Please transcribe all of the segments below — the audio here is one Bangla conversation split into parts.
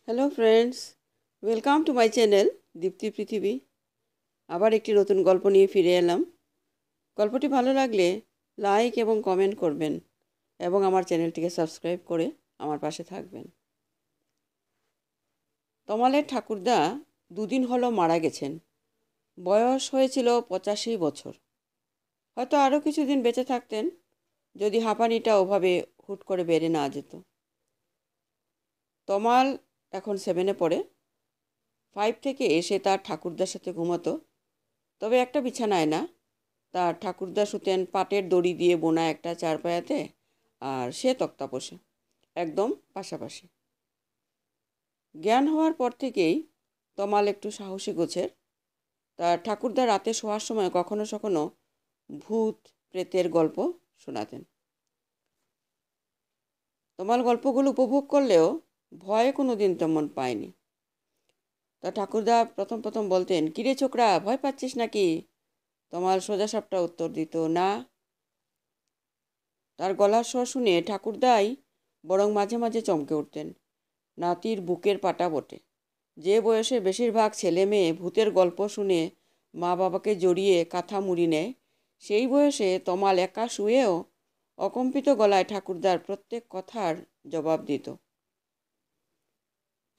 Hello friends, welcome to my channel Dipti Prithibi. আবার একটি নতুন গল্প নিয়ে ফিরে এলাম। গল্পটি ভালো লাগলে লাইক এবং কমেন্ট করবেন এবং আমার চ্যানেলটিকে সাবস্ক্রাইব করে আমার পাশে থাকবেন। তমালের ঠাকুরদা দুদিন হলো মারা গেছেন। বয়স হয়েছিল 85 বছর। হয়তো আরও কিছুদিন বেঁচে থাকতেন যদি হাঁপানিটা ওভাবে হুট করে বেড়ে না যেত। তমাল এখন 7-এ পড়ে। 5 থেকে এসে তার ঠাকুরদার সাথে ঘুমোতো, তবে একটা বিছানায় না। তার ঠাকুরদা শুতেন পাটের দড়ি দিয়ে বোনা একটা চারপায়াতে, আর সে তক্তাপোষে, একদম পাশাপাশি। জ্ঞান হওয়ার পর থেকেই তমাল একটু সাহসী গোছের। তার ঠাকুরদা রাতে শোয়ার সময় কখনো কখনো ভূত প্রেতের গল্প শোনাতেন। তমাল গল্পগুলো উপভোগ করলেও ভয় কোনো দিন তেমন পায়নি। তা ঠাকুরদা প্রথম প্রথম বলতেন, কিরে ছোকরা, ভয় পাচ্ছিস নাকি? তমাল সোজাসাপটা উত্তর দিত, না। তার গলার স্বর শুনে ঠাকুরদাই বরং মাঝে মাঝে চমকে উঠতেন। নাতির বুকের পাটা বটে। যে বয়সে বেশিরভাগ ছেলে মেয়ে ভূতের গল্প শুনে মা বাবাকে জড়িয়ে কাঁথা মুড়ি নেয়, সেই বয়সে তমাল একা শুয়েও অকম্পিত গলায় ঠাকুরদার প্রত্যেক কথার জবাব দিত।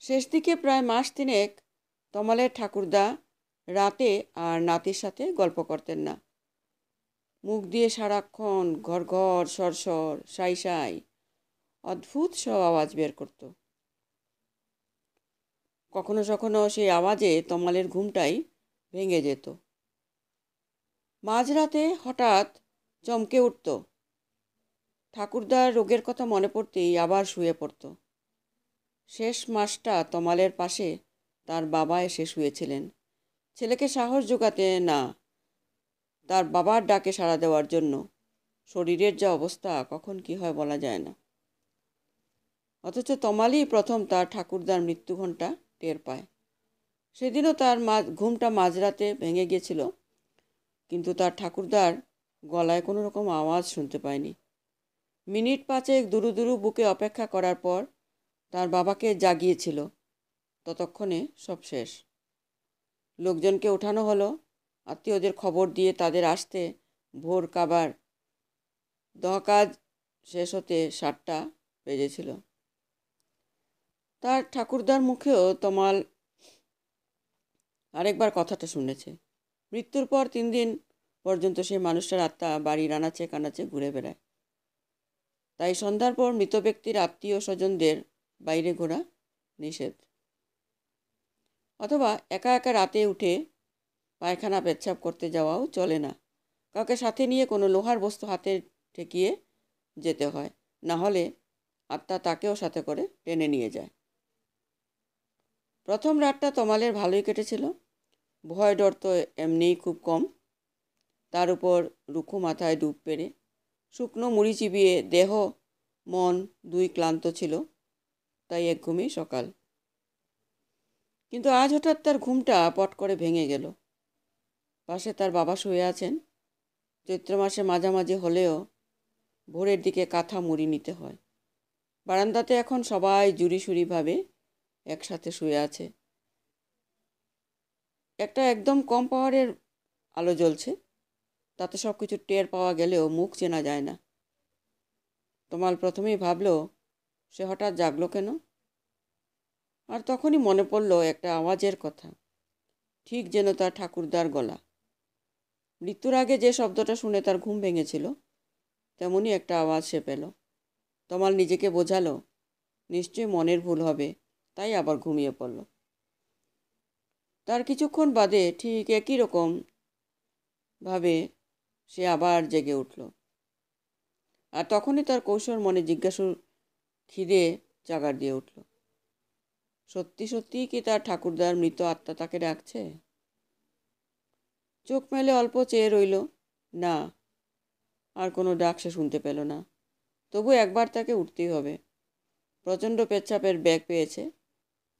শেষ দিকে প্রায় মাস তিনেক তমালের ঠাকুরদা রাতে আর নাতির সাথে গল্প করতেন না। মুখ দিয়ে সারাক্ষণ ঘর ঘর সরসর সাই সাই অদ্ভুত সব আওয়াজ বের করত। কখনো কখনো সেই আওয়াজে তমালের ঘুমটাই ভেঙে যেত। মাঝরাতে হঠাৎ চমকে উঠত। ঠাকুরদার রোগের কথা মনে পড়তেই আবার শুয়ে পড়ত। শেষ মাসটা তমালের পাশে তার বাবা এসে শুয়েছিলেন, ছেলেকে সাহস জোগাতে না, তার বাবার ডাকে সাড়া দেওয়ার জন্য। শরীরের যা অবস্থা, কখন কি হয় বলা যায় না। অথচ তমালই প্রথম তার ঠাকুরদার মৃত্যু ঘণ্টা টের পায়। সেদিনও তার ঘুমটা মাঝরাতে ভেঙে গিয়েছিল, কিন্তু তার ঠাকুরদার গলায় কোনো রকম আওয়াজ শুনতে পায়নি। মিনিট পাঁচেক দুরু দুরু বুকে অপেক্ষা করার পর তার বাবাকে জাগিয়েছিল। ততক্ষণে সব শেষ। লোকজনকে ওঠানো হলো, আত্মীয়দের খবর দিয়ে তাদের আসতে ভোর কাবার। দহকাজ শেষ হতে 7টা বেজেছিল। তার ঠাকুরদার মুখেও তমাল আরেকবার কথাটা শুনেছে। মৃত্যুর পর 3 দিন পর্যন্ত সেই মানুষটার আত্মা বাড়ির আনাচে কানাচে ঘুরে বেড়ায়। তাই সন্ধ্যার পর মৃত ব্যক্তির আত্মীয় স্বজনদের বাইরে ঘোরা নিষেধ। অথবা একা একা রাতে উঠে পায়খানা পেচ্ছাপ করতে যাওয়াও চলে না। কাউকে সাথে নিয়ে কোনো লোহার বস্তু হাতে ঠেকিয়ে যেতে হয়, না হলে আত্মা তাকেও সাথে করে টেনে নিয়ে যায়। প্রথম রাতটা তমালের ভালোই কেটেছিল। ভয় ডর তো এমনিই খুব কম, তার উপর রুখো মাথায় ডুব পেরে শুকনো মুড়ি চিবিয়ে দেহ মন দুই ক্লান্ত ছিল, তাই এক ঘুমেই সকাল। কিন্তু আজ হঠাৎ তার ঘুমটা পট করে ভেঙে গেল। পাশে তার বাবা শুয়ে আছেন। চৈত্র মাসে মাঝামাঝি হলেও ভোরের দিকে কাঁথা মুড়ি নিতে হয়। বারান্দাতে এখন সবাই জুড়িসুড়িভাবে একসাথে শুয়ে আছে। একটা একদম কম পাওয়ারের আলো জ্বলছে, তাতে সব কিছু টের পাওয়া গেলেও মুখ চেনা যায় না। তমাল প্রথমেই ভাবল, সে হঠাৎ জাগলো কেন? আর তখনই মনে পড়ল একটা আওয়াজের কথা, ঠিক যেন তার ঠাকুরদার গলা। মৃত্যুর আগে যে শব্দটা শুনে তার ঘুম ভেঙেছিল, তেমনই একটা আওয়াজ সে পেল। তমাল নিজেকে বোঝালো, নিশ্চয়ই মনের ভুল হবে, তাই আবার ঘুমিয়ে পড়ল। তার কিছুক্ষণ বাদে ঠিক একই রকম ভাবে সে আবার জেগে উঠল। আর তখনই তার কৌশল মনে জিজ্ঞাসুর খিদে জাগার দিয়ে উঠল। সত্যি সত্যিই কি তার ঠাকুরদার মৃত আত্মা তাকে ডাকছে? চোখ মেলে অল্প চেয়ে রইল, না, আর কোনো ডাক সে শুনতে পেল না। তবু একবার তাকে উঠতেই হবে। প্রচণ্ড পেচ্ছাপের ব্যাগ পেয়েছে।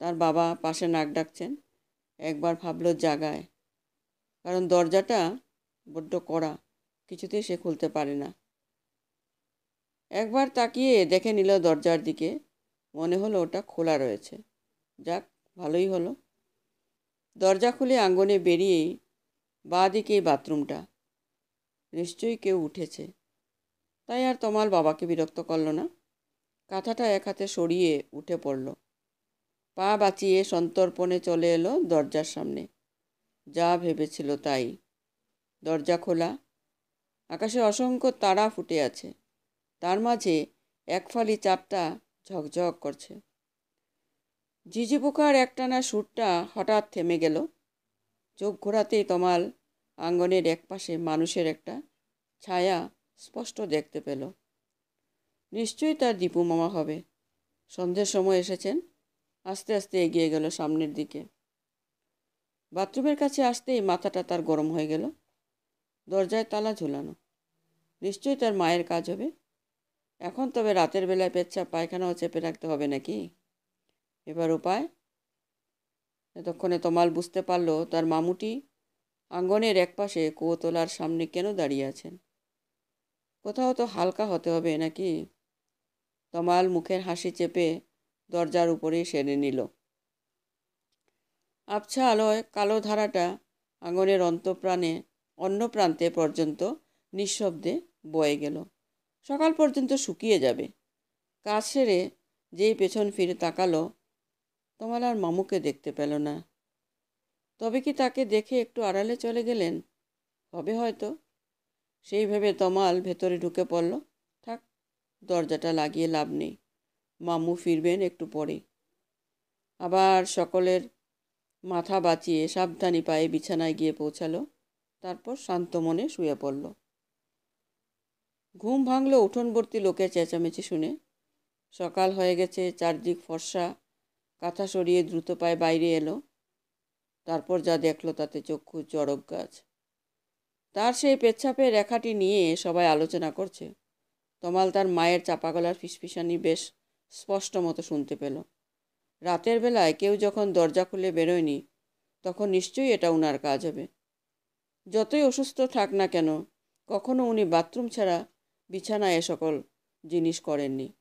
তার বাবা পাশে নাক ডাকছেন। একবার ভাবল জাগায়, কারণ দরজাটা বড্ড কড়া, কিছুতেই সে খুলতে পারে না। একবার তাকিয়ে দেখে নিল দরজার দিকে, মনে হলো ওটা খোলা রয়েছে। যাক, ভালোই হলো। দরজা খুলে আঙ্গনে বেরিয়েই বাঁ দিকেই বাথরুমটা। নিশ্চয়ই কেউ উঠেছে। তাই আর তমাল বাবাকে বিরক্ত করল না। কাঁথাটা এক হাতে সরিয়ে উঠে পড়ল। পা বাঁচিয়ে সন্তর্পণে চলে এলো দরজার সামনে। যা ভেবেছিল তাই। দরজা খোলা। আকাশে অসংখ্য তারা ফুটে আছে। তার মাঝে এক ফালি চাঁদটা ঝকঝক করছে। ঝিঝি পোকার একটানা সুরটা হঠাৎ থেমে গেল। চোখ ঘোরাতেই তমাল আঙ্গনের একপাশে মানুষের একটা ছায়া স্পষ্ট দেখতে পেল। নিশ্চয়ই তার দীপু মামা হবে। সন্ধ্যের সময় এসেছেন। আস্তে আস্তে এগিয়ে গেল সামনের দিকে। বাথরুমের কাছে আসতেই মাথাটা তার গরম হয়ে গেল। দরজায় তালা ঝুলানো। নিশ্চয়ই তার মায়ের কাজ হবে। এখন তবে রাতের বেলায় পেচ্ছাপ পায়খানাও চেপে রাখতে হবে নাকি? এবার উপায়? এতক্ষণে তমাল বুঝতে পারল তার মামুটি আঙ্গনের একপাশে কুয়োতলার সামনে কেন দাঁড়িয়ে আছেন। কোথাও তো হালকা হতে হবে নাকি? তমাল মুখের হাসি চেপে দরজার উপরেই সেরে নিল। আবছা আলোয় কালো ধারাটা আঙ্গনের অন্য প্রান্তে পর্যন্ত নিঃশব্দে বয়ে গেল। সকাল পর্যন্ত শুকিয়ে যাবে। কাজ সেরে যেই পেছন ফিরে তাকালো, তমাল আর মামুকে দেখতে পেল না। তবে কি তাকে দেখে একটু আড়ালে চলে গেলেন? হবে হয়তো। সেই ভেবে তমাল ভেতরে ঢুকে পড়ল। থাক, দরজাটা লাগিয়ে লাভ নেই। মামু ফিরবেন একটু পরে। আবার সকলের মাথা বাঁচিয়ে সাবধানী পায়ে বিছানায় গিয়ে পৌঁছালো। তারপর শান্ত মনে শুয়ে পড়ল। ঘুম ভাঙল উঠোনবর্তী লোকের চেঁচামেচি শুনে। সকাল হয়ে গেছে, চারদিক ফর্সা। কাঁথা সরিয়ে দ্রুত পায়ে বাইরে এলো। তারপর যা দেখলো তাতে চক্ষু চড়ক গাছ। তার সেই পেচ্ছাপের রেখাটি নিয়ে সবাই আলোচনা করছে। তমাল তার মায়ের চাপা গলার ফিসফিসানি বেশ স্পষ্ট মতো শুনতে পেল। রাতের বেলায় কেউ যখন দরজা খুলে বেরোয়নি, তখন নিশ্চয়ই এটা উনার কাজ হবে। যতই অসুস্থ থাক না কেন, কখনো উনি বাথরুম ছাড়া বিছানায় এ সকল জিনিস করেননি।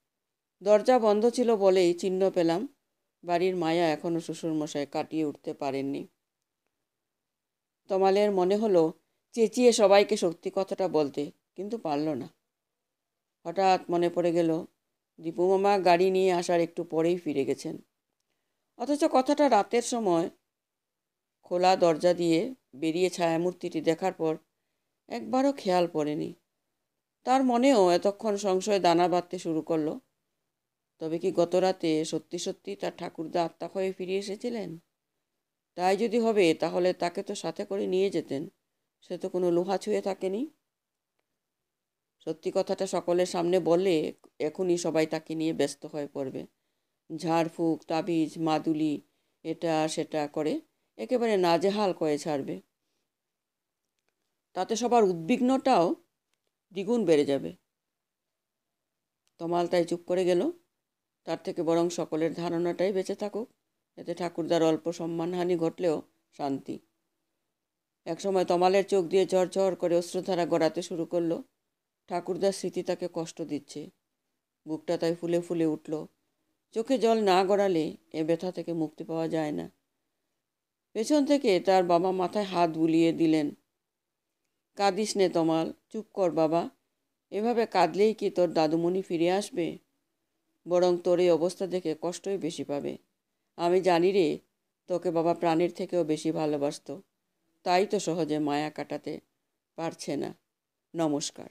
দরজা বন্ধ ছিল বলেই চিহ্ন পেলাম বাড়ির মায়া এখনও শ্বশুরমশাই কাটিয়ে উঠতে পারেননি। তমালের মনে হলো চেঁচিয়ে সবাইকে সত্যি কথাটা বলতে, কিন্তু পারল না। হঠাৎ মনে পড়ে গেল দীপু মামা গাড়ি নিয়ে আসার একটু পরেই ফিরে গেছেন। অথচ কথাটা রাতের সময় খোলা দরজা দিয়ে বেরিয়ে ছায়ামূর্তিটি দেখার পর একবারও খেয়াল পড়েনি। তার মনেও এতক্ষণ সংশয় দানা বাঁধতে শুরু করলো। তবে কি গত রাতে সত্যি সত্যি তার ঠাকুরদা আত্মা হয়ে ফিরে এসেছিলেন? তাই যদি হবে তাহলে তাকে তো সাথে করে নিয়ে যেতেন। সে তো কোনো লোহা ছুঁয়ে থাকেনি। সত্যি কথাটা সকলের সামনে বললে এখনই সবাই তাকে নিয়ে ব্যস্ত হয়ে পড়বে। ঝাড়ফুঁক, তাবিজ, মাদুলি, এটা সেটা করে একেবারে নাজেহাল করে ছাড়বে। তাতে সবার উদ্বিগ্নটাও দ্বিগুণ বেড়ে যাবে। তমাল তাই চুপ করে গেল। তার থেকে বরং সকলের ধারণাটাই বেঁচে থাকুক। এতে ঠাকুরদার অল্প সম্মানহানি ঘটলেও শান্তি। একসময় তমালের চোখ দিয়ে ঝরঝর করে অশ্রুধারা গড়াতে শুরু করলো। ঠাকুরদার স্মৃতি তাকে কষ্ট দিচ্ছে। বুকটা তাই ফুলে ফুলে উঠল। চোখে জল না গড়ালে এ ব্যথা থেকে মুক্তি পাওয়া যায় না। পেছন থেকে তার বাবা মাথায় হাত বুলিয়ে দিলেন। কাঁদিস নে তমাল, চুপ কর বাবা। এভাবে কাঁদলেই কি তোর দাদুমণি ফিরে আসবে? বরং তোর এই অবস্থা দেখে কষ্টই বেশি পাবে। আমি জানি রে, তোকে বাবা প্রাণের থেকেও বেশি ভালোবাসতো। তাই তো সহজে মায়া কাটাতে পারছে না। নমস্কার।